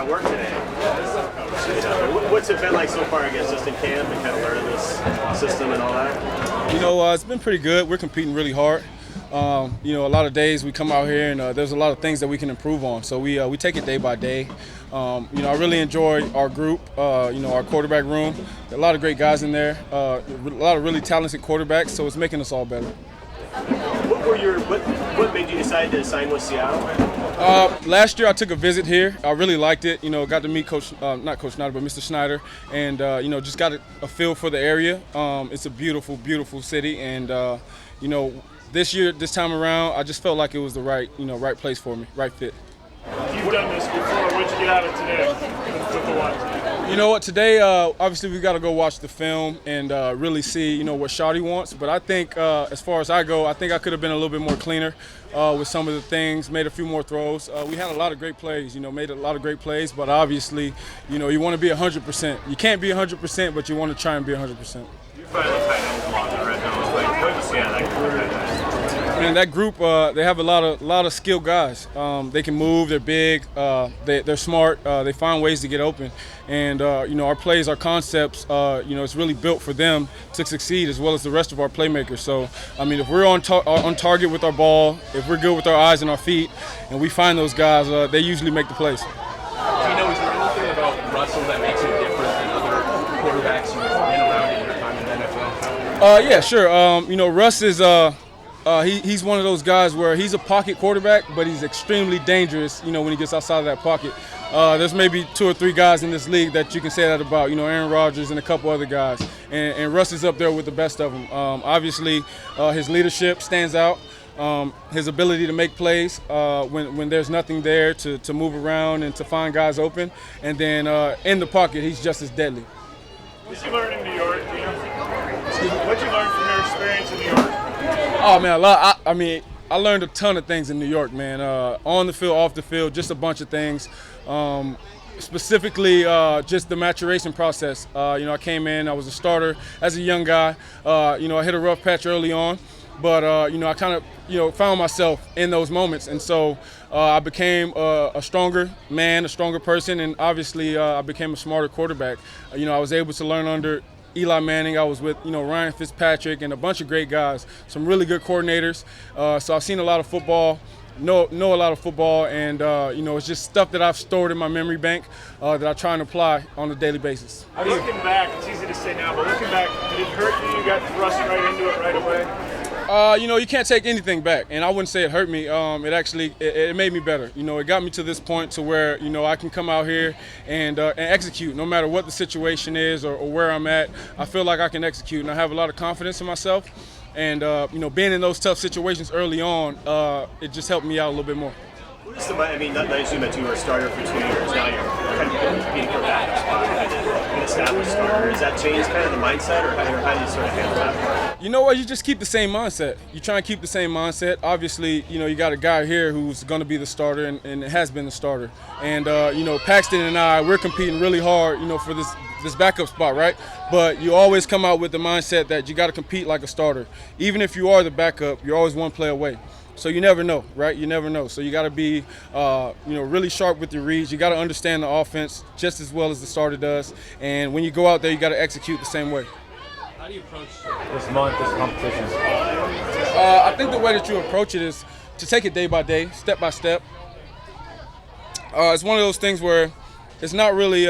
at work today. What's it been like so far, I guess, just in camp and kind of learning this system and all that? It's been pretty good. We're competing really hard. A lot of days we come out here and there's a lot of things that we can improve on. So we take it day by day. I really enjoy our group, our quarterback room. A lot of great guys in there, a lot of really talented quarterbacks, so it's making us all better. What made you decide to sign with Seattle? Last year I took a visit here. I really liked it. Got to meet not Coach Schneider, but Mr. Schneider, and just got a feel for the area. It's a beautiful, beautiful city, and this year, this time around, I just felt like it was the right place for me, right fit. You've done this before. What'd you get out of it today with the watch? You know what? Today, obviously, we got to go watch the film and really see, what Shawty wants. But I think, as far as I go, I think I could have been a little bit more cleaner with some of the things, made a few more throws. We had a lot of great plays, made a lot of great plays. But obviously, you want to be 100%. You can't be 100%, but you want to try and be 100%. You finally tight end block the red nose. What did you see out of that group? And that group, they have a lot of skilled guys. They can move. They're big. They're smart. They find ways to get open. And our plays, our concepts, it's really built for them to succeed as well as the rest of our playmakers. So, if we're on target with our ball, if we're good with our eyes and our feet, and we find those guys, they usually make the plays. Is there anything about Russell that makes him different than other quarterbacks you've been around in your time in the NFL? Yeah, sure. Russ is. He's one of those guys where he's a pocket quarterback, but he's extremely dangerous, when he gets outside of that pocket. There's maybe 2 or 3 guys in this league that you can say that about, Aaron Rodgers and a couple other guys. And Russ is up there with the best of them. Obviously, his leadership stands out. His ability to make plays when there's nothing there to move around and to find guys open. And then in the pocket, he's just as deadly. What'd you learn in New York? What'd you learn from your experience in New York? Oh, man, a lot. I learned a ton of things in New York, man. On the field, off the field, just a bunch of things. Specifically, just the maturation process. I came in, I was a starter as a young guy. I hit a rough patch early on, but, I kind of, found myself in those moments. And so I became a stronger man, a stronger person, and obviously I became a smarter quarterback. I was able to learn under Eli Manning. I was with, Ryan Fitzpatrick and a bunch of great guys, some really good coordinators. So I've seen a lot of football, know a lot of football, and, it's just stuff that I've stored in my memory bank that I try and apply on a daily basis. Looking back, it's easy to say now, but looking back, did it hurt you? You got thrust right into it right away? You can't take anything back, and I wouldn't say it hurt me. It actually made me better. It got me to this point to where I can come out here and execute no matter what the situation is or where I'm at. I feel like I can execute, and I have a lot of confidence in myself. And being in those tough situations early on, it just helped me out a little bit more. What is I assume that you were a starter for 2 years. Now you're kind of competing for that spot and an established starter. Has that changed kind of the mindset, or how do you sort of handle that? You know what? You just keep the same mindset. You try and keep the same mindset. Obviously, you got a guy here who's going to be the starter and has been the starter. And, Paxton and I, we're competing really hard, for this backup spot, right? But you always come out with the mindset that you got to compete like a starter. Even if you are the backup, you're always one play away. So you never know, right? You never know. So you got to be, really sharp with your reads. You got to understand the offense just as well as the starter does. And when you go out there, you got to execute the same way. How do you approach this month, this competition? I think the way that you approach it is to take it day by day, step by step. It's one of those things where it's not really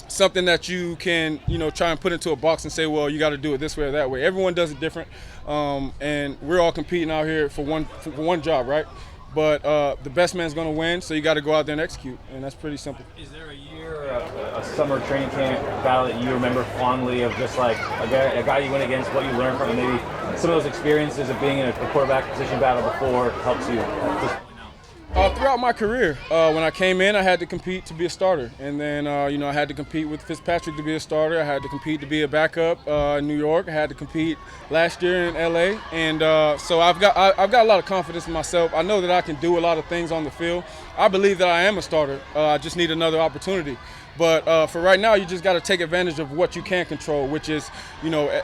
something that you can, try and put into a box and say, well, you got to do it this way or that way. Everyone does it different, and we're all competing out here for one job, right? But the best man's going to win, so you got to go out there and execute, and that's pretty simple. Is there a year, a summer training camp battle that you remember fondly of just like a guy you went against, what you learned from, and maybe some of those experiences of being in a quarterback position battle before helps you at this point now? Throughout my career, when I came in, I had to compete to be a starter. And then, I had to compete with Fitzpatrick to be a starter. I had to compete to be a backup in New York. I had to compete last year in LA. And so I've got a lot of confidence in myself. I know that I can do a lot of things on the field. I believe that I am a starter. I just need another opportunity. But for right now, you just got to take advantage of what you can control, which is,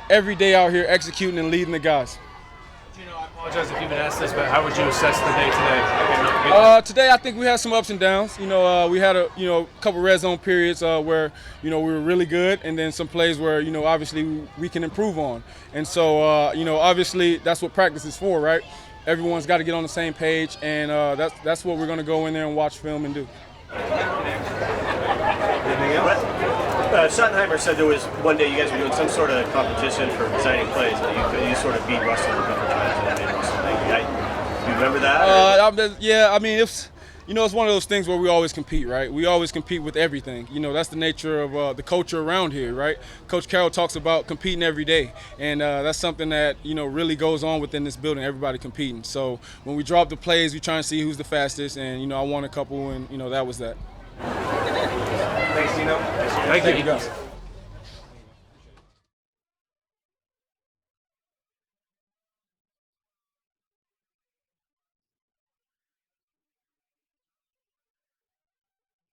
every day out here executing and leading the guys. I I apologize if you've been asked this, but how would you assess the day today? Today, I think we had some ups and downs. We had a couple red zone periods where we were really good, and then some plays where obviously we can improve on. And so obviously that's what practice is for, right? Everyone's got to get on the same page, and that's what we're going to go in there and watch film and do. Schottenheimer said there was one day you guys were doing some sort of competition for designing plays, and you sort of beat Russell a couple times, and that made Russell angry. You remember that? Yeah, I mean, it's one of those things where we always compete, right? We always compete with everything. That's the nature of the culture around here, right? Coach Carroll talks about competing every day, and that's something that really goes on within this building. Everybody competing. So when we drop the plays, we try and see who's the fastest, and I won a couple, and that was that. Thanks, Geno. Thank you. Guys.